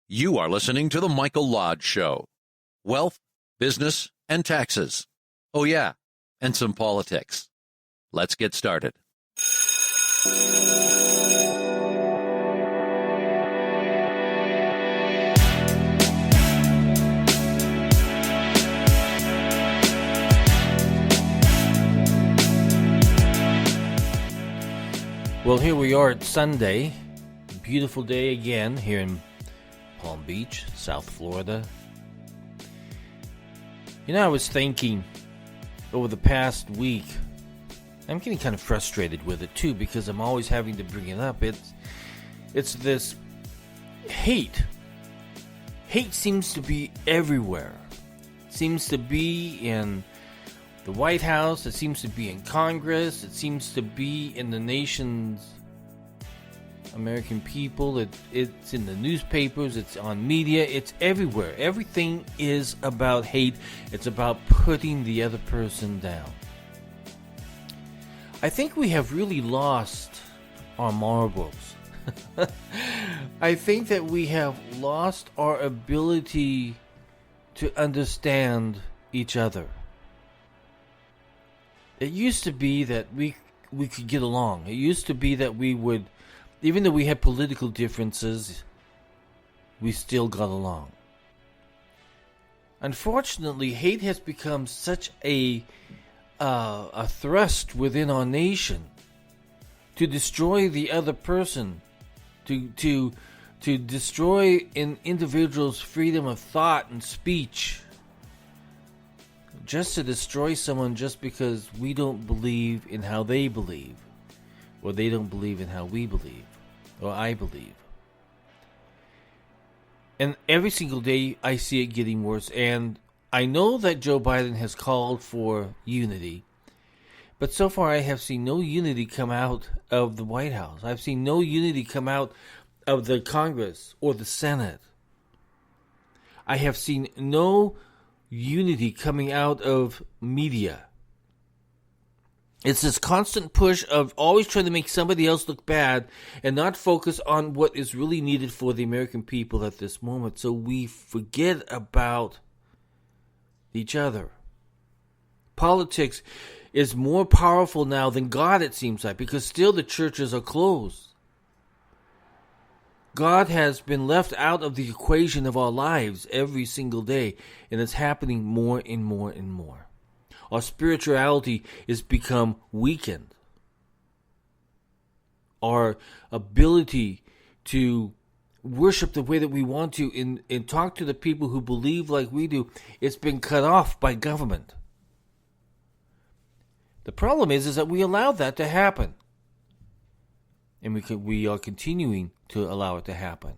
You are listening to The Michael Lodge Show. Wealth, business, and taxes. Oh, yeah, and some politics. Let's get started. Well, here we are at Sunday. Beautiful day again here in Palm Beach, South Florida. You know, I was thinking over the past week, I'm getting kind of frustrated with it too because I'm always having to bring it up. It's this hate. Hate seems to be everywhere. It seems to be in the White House, it seems to be in Congress, it seems to be in the nation's American people, it's in the newspapers, it's on media, it's everywhere. Everything is about hate. It's about putting the other person down. I think we have really lost our marbles. I think that we have lost our ability to understand each other. It used to be that we could get along. It used to be that we would, even though we had political differences, we still got along. Unfortunately, hate has become such a thrust within our nation to destroy the other person, to destroy an individual's freedom of thought and speech. Just to destroy someone just because we don't believe in how they believe, or they don't believe in how we believe, or I believe. And every single day I see it getting worse. And I know that Joe Biden has called for unity, but so far I have seen no unity come out of the White House. I've seen no unity come out of the Congress or the Senate. I have seen no unity coming out of media. It's this constant push of always trying to make somebody else look bad and not focus on what is really needed for the American people at this moment. So we forget about each other. Politics is more powerful now than God, it seems like, because still the churches are closed. God has been left out of the equation of our lives every single day, and it's happening more and more and more. Our spirituality is become weakened. Our ability to worship the way that we want to and talk to the people who believe like we do, it's been cut off by government. The problem is that we allowed that to happen. And we are continuing to allow it to happen.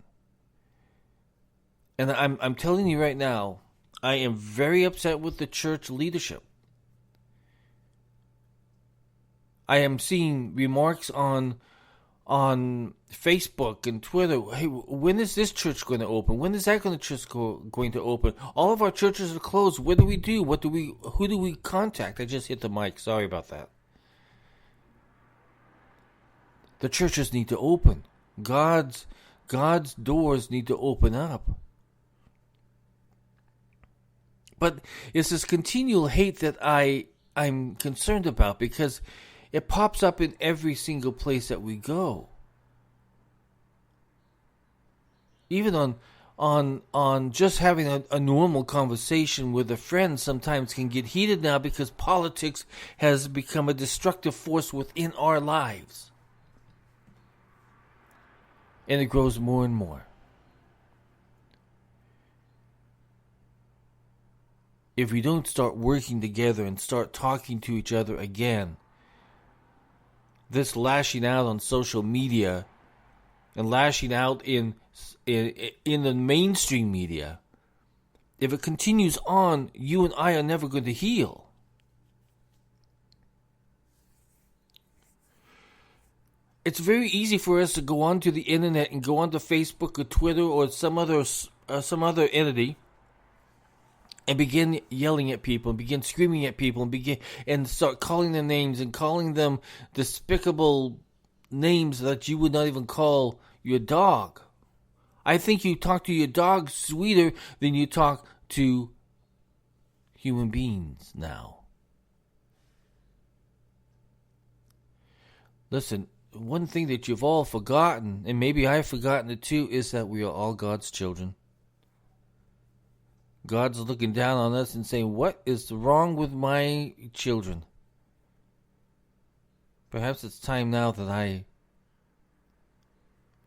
And I'm telling you right now, I am very upset with the church leadership. I am seeing remarks on Facebook and Twitter. Hey, when is this church going to open? When is that going to open? All of our churches are closed. What do we do? Who do we contact? I just hit the mic. Sorry about that. The churches need to open. God's doors need to open up. But it's this continual hate that I'm concerned about because it pops up in every single place that we go. Even on just having a normal conversation with a friend sometimes can get heated now because politics has become a destructive force within our lives. And it grows more and more. If we don't start working together and start talking to each other again, this lashing out on social media and lashing out in the mainstream media, if it continues on, you and I are never going to heal. It's very easy for us to go onto the internet and go onto Facebook or Twitter or some other entity and begin yelling at people and begin screaming at people and start calling them names and calling them despicable names that you would not even call your dog. I think you talk to your dog sweeter than you talk to human beings now. Listen, one thing that you've all forgotten, and maybe I've forgotten it too, is that we are all God's children. God's looking down on us and saying, what is wrong with my children? Perhaps it's time now that I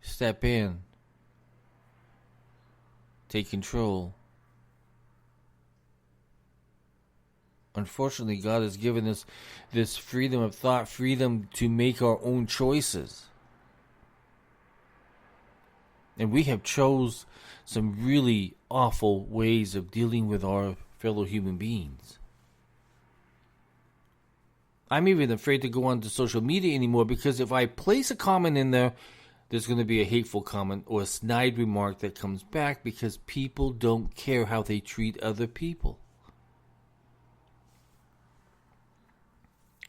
step in, take control. Unfortunately, God has given us this freedom of thought, freedom to make our own choices. And we have chose some really awful ways of dealing with our fellow human beings. I'm even afraid to go onto social media anymore, because if I place a comment in there, there's going to be a hateful comment or a snide remark that comes back, because people don't care how they treat other people.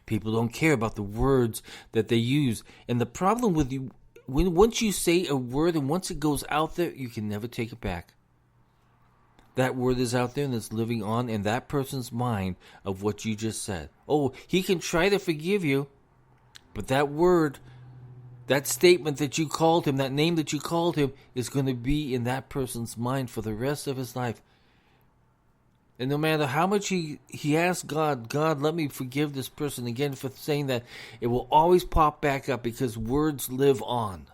People don't care about the words that they use. And the problem with you, once you say a word and once it goes out there, you can never take it back. That word is out there and it's living on in that person's mind of what you just said. Oh, he can try to forgive you, but that word, that statement that you called him, that name that you called him, is going to be in that person's mind for the rest of his life. And no matter how much he asks God, let me forgive this person again for saying that, it will always pop back up, because words live on.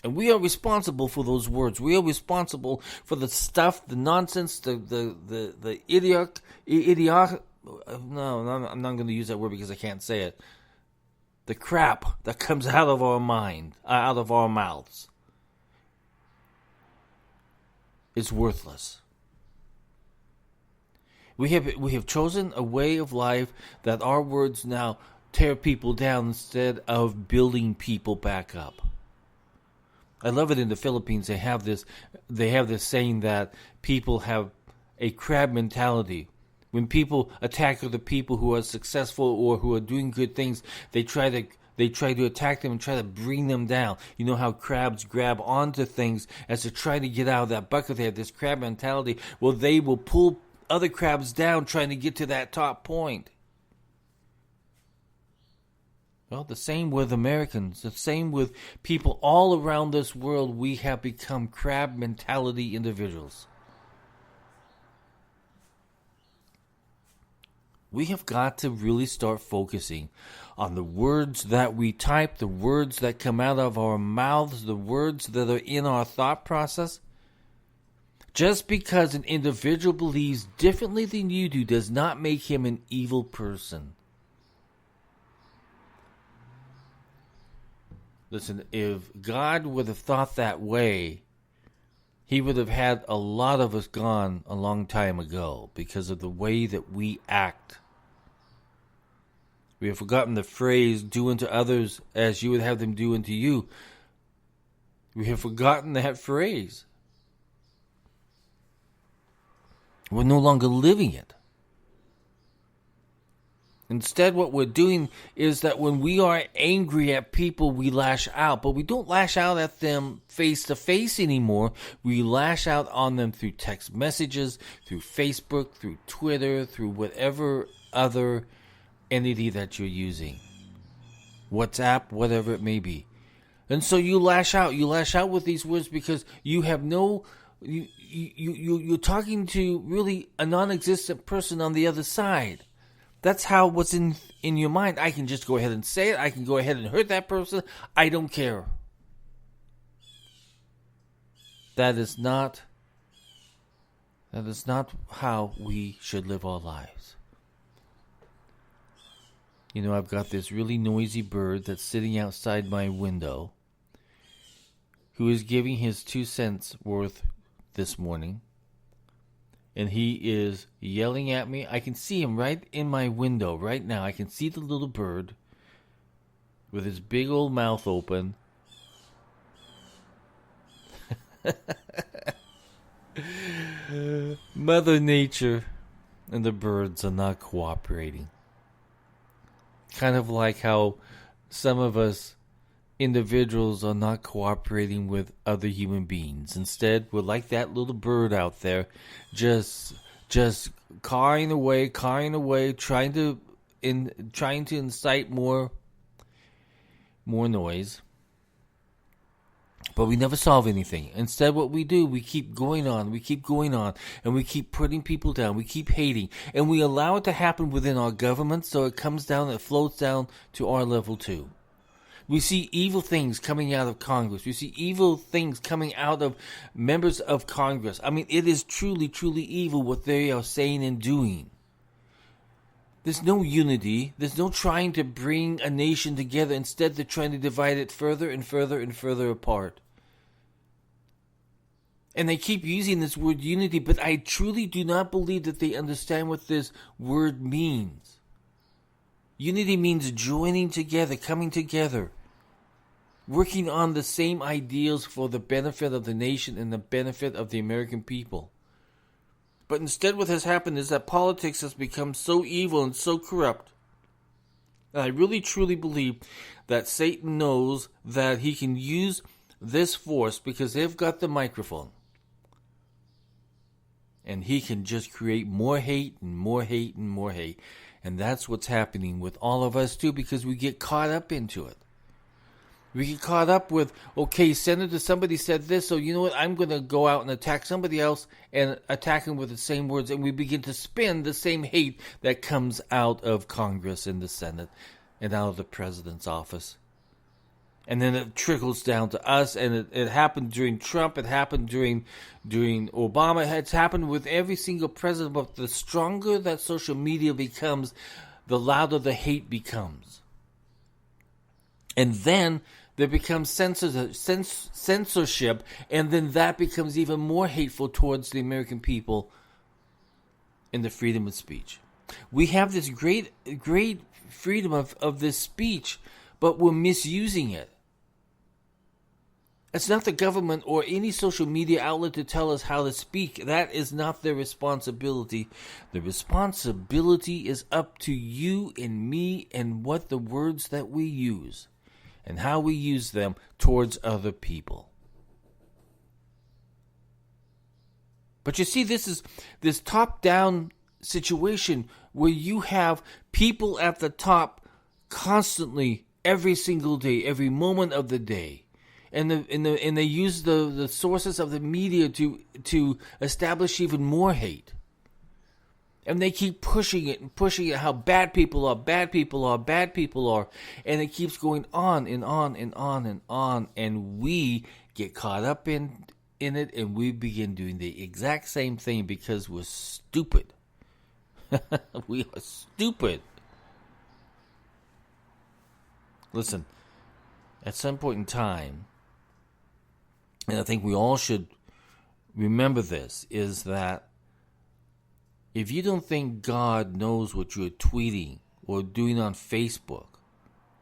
And we are responsible for those words. We are responsible for the stuff, the nonsense, the idiot. No, I'm not going to use that word because I can't say it. The crap that comes out of our mind, out of our mouths, is worthless. We have chosen a way of life that our words now tear people down instead of building people back up. I love it in the Philippines. They have this saying that people have a crab mentality. When people attack other people who are successful or who are doing good things, they try to attack them and try to bring them down. You know how crabs grab onto things as to try to get out of that bucket. They have this crab mentality. Well, they will pull other crabs down trying to get to that top point. Well, the same with Americans, the same with people all around this world. We have become crab mentality individuals. We have got to really start focusing on the words that we type, the words that come out of our mouths, the words that are in our thought process. Just because an individual believes differently than you do does not make him an evil person. Listen, if God would have thought that way, He would have had a lot of us gone a long time ago because of the way that we act. We have forgotten the phrase, do unto others as you would have them do unto you. We have forgotten that phrase. We're no longer living it. Instead, what we're doing is that when we are angry at people, we lash out. But we don't lash out at them face to face anymore. We lash out on them through text messages, through Facebook, through Twitter, through whatever other entity that you're using. WhatsApp, whatever it may be. And so you lash out. You lash out with these words because you have no... You're talking to really a non-existent person on the other side. That's how what's in your mind. I can just go ahead and say it. I can go ahead and hurt that person. I don't care. That is not how we should live our lives. You know, I've got this really noisy bird that's sitting outside my window who is giving his 2 cents worth this morning. And he is yelling at me. I can see him right in my window right now. I can see the little bird with his big old mouth open. Mother Nature and the birds are not cooperating. Kind of like how some of us individuals are not cooperating with other human beings. Instead, we're like that little bird out there, just cawing away, trying to incite more noise. But we never solve anything. Instead, what we do, we keep going on, and we keep putting people down. We keep hating, and we allow it to happen within our government, so it comes down, it floats down to our level too. We see evil things coming out of Congress. We see evil things coming out of members of Congress. I mean, it is truly, truly evil what they are saying and doing. There's no unity. There's no trying to bring a nation together. Instead, they're trying to divide it further and further and further apart. And they keep using this word unity, but I truly do not believe that they understand what this word means. Unity means joining together, coming together, working on the same ideals for the benefit of the nation and the benefit of the American people. But instead what has happened is that politics has become so evil and so corrupt. And I really truly believe that Satan knows that he can use this force because they've got the microphone. And he can just create more hate and more hate and more hate. And that's what's happening with all of us too, because we get caught up into it. We get caught up with, okay, Senator, somebody said this, so you know what, I'm going to go out and attack somebody else and attack them with the same words. And we begin to spin the same hate that comes out of Congress and the Senate and out of the president's office. And then it trickles down to us, and it happened during Trump, it happened during Obama, it's happened with every single president. But the stronger that social media becomes, the louder the hate becomes. And then there becomes censorship, and then that becomes even more hateful towards the American people and the freedom of speech. We have this great freedom of this speech, but we're misusing it. It's not the government or any social media outlet to tell us how to speak. That is not their responsibility. The responsibility is up to you and me and what the words that we use and how we use them towards other people. But you see, this is this top-down situation where you have people at the top constantly, every single day, every moment of the day. And they use the sources of the media to establish even more hate. And they keep pushing it how bad people are, and it keeps going on and on and on and on, and we get caught up in it, and we begin doing the exact same thing because we're stupid. We are stupid. Listen, at some point in time, and I think we all should remember this, is that if you don't think God knows what you're tweeting or doing on Facebook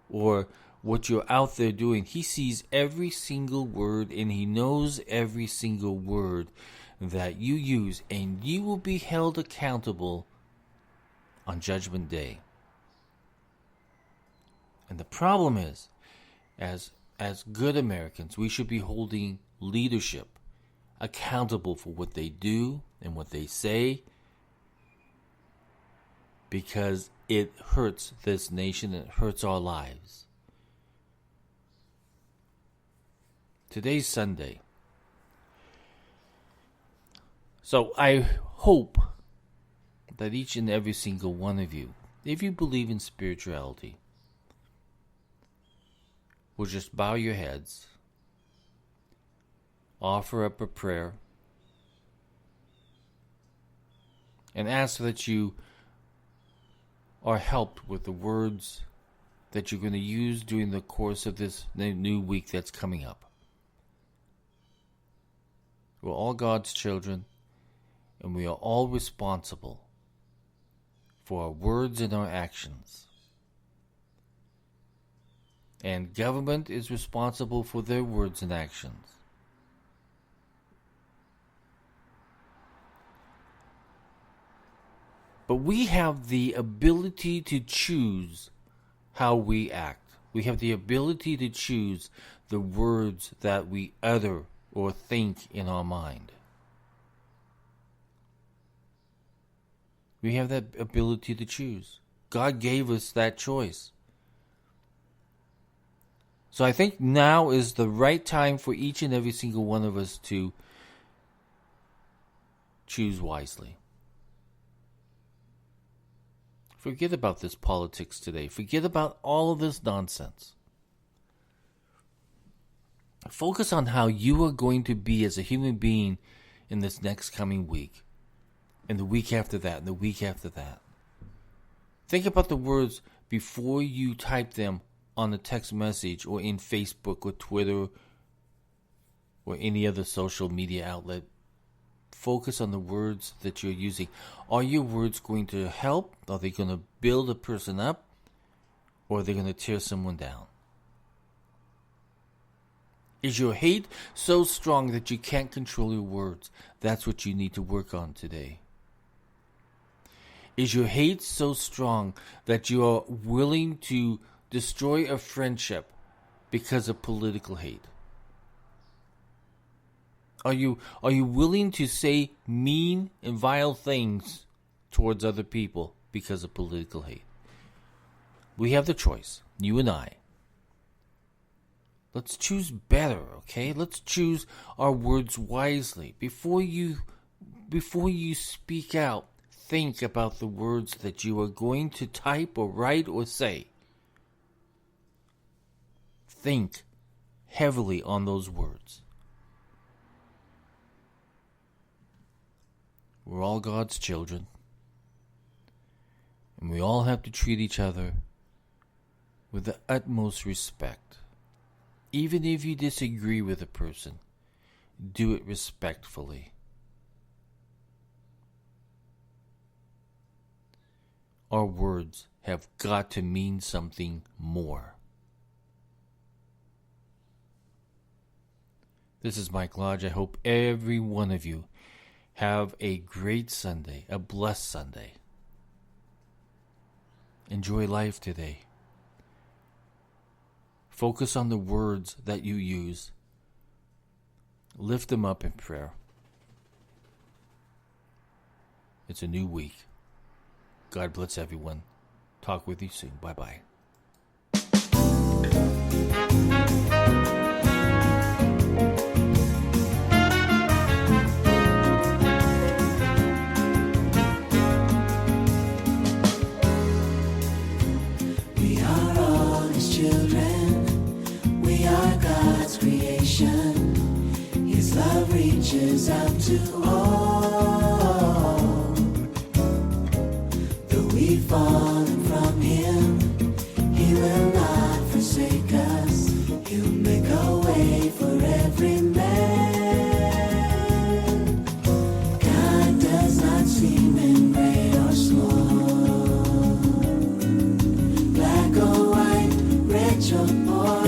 or what you're out there doing, He sees every single word, and He knows every single word that you use, and you will be held accountable on Judgment Day. And the problem is, as good Americans, we should be holding leadership accountable for what they do and what they say, because it hurts this nation, it hurts our lives. Today's Sunday. So I hope that each and every single one of you, if you believe in spirituality, will just bow your heads, offer up a prayer, and ask that you are helped with the words that you're going to use during the course of this new week that's coming up. We're all God's children, and we are all responsible for our words and our actions. And government is responsible for their words and actions. But we have the ability to choose how we act. We have the ability to choose the words that we utter or think in our mind. We have that ability to choose. God gave us that choice. So I think now is the right time for each and every single one of us to choose wisely. Forget about this politics today. Forget about all of this nonsense. Focus on how you are going to be as a human being in this next coming week, and the week after that, and the week after that. Think about the words before you type them on a text message or in Facebook or Twitter or any other social media outlet. Focus on the words that you're using. Are your words going to help? Are they going to build a person up? Or are they going to tear someone down? Is your hate so strong that you can't control your words? That's what you need to work on today. Is your hate so strong that you are willing to destroy a friendship because of political hate? Are you willing to say mean and vile things towards other people because of political hate? We have the choice, you and I. Let's choose better, okay? Let's choose our words wisely. Before you speak out, think about the words that you are going to type or write or say. Think heavily on those words. We're all God's children. And we all have to treat each other with the utmost respect. Even if you disagree with a person, do it respectfully. Our words have got to mean something more. This is Mike Lodge. I hope every one of you have a great Sunday, a blessed Sunday. Enjoy life today. Focus on the words that you use. Lift them up in prayer. It's a new week. God bless everyone. Talk with you soon. Bye-bye. His love reaches out to all. Though we've fallen from Him, He will not forsake us. He'll make a way for every man. God does not seem in great or small, black or white, rich or poor.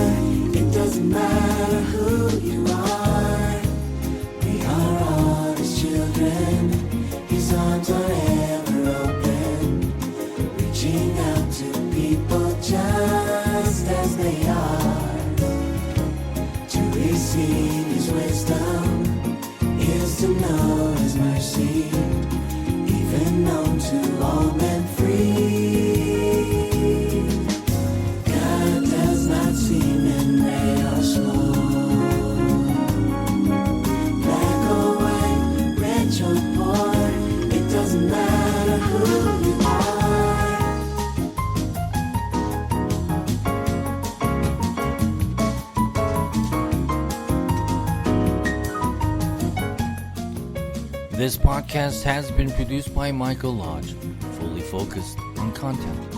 It doesn't matter who you are. We are all His children. His arms are ever open, reaching out to people just as they are. To receive His wisdom is to know His mercy, even known to all men free. God does not seem in great or small, black or white, rich or poor. It doesn't matter who you are. This podcast has been produced by Michael Lodge, fully focused on content.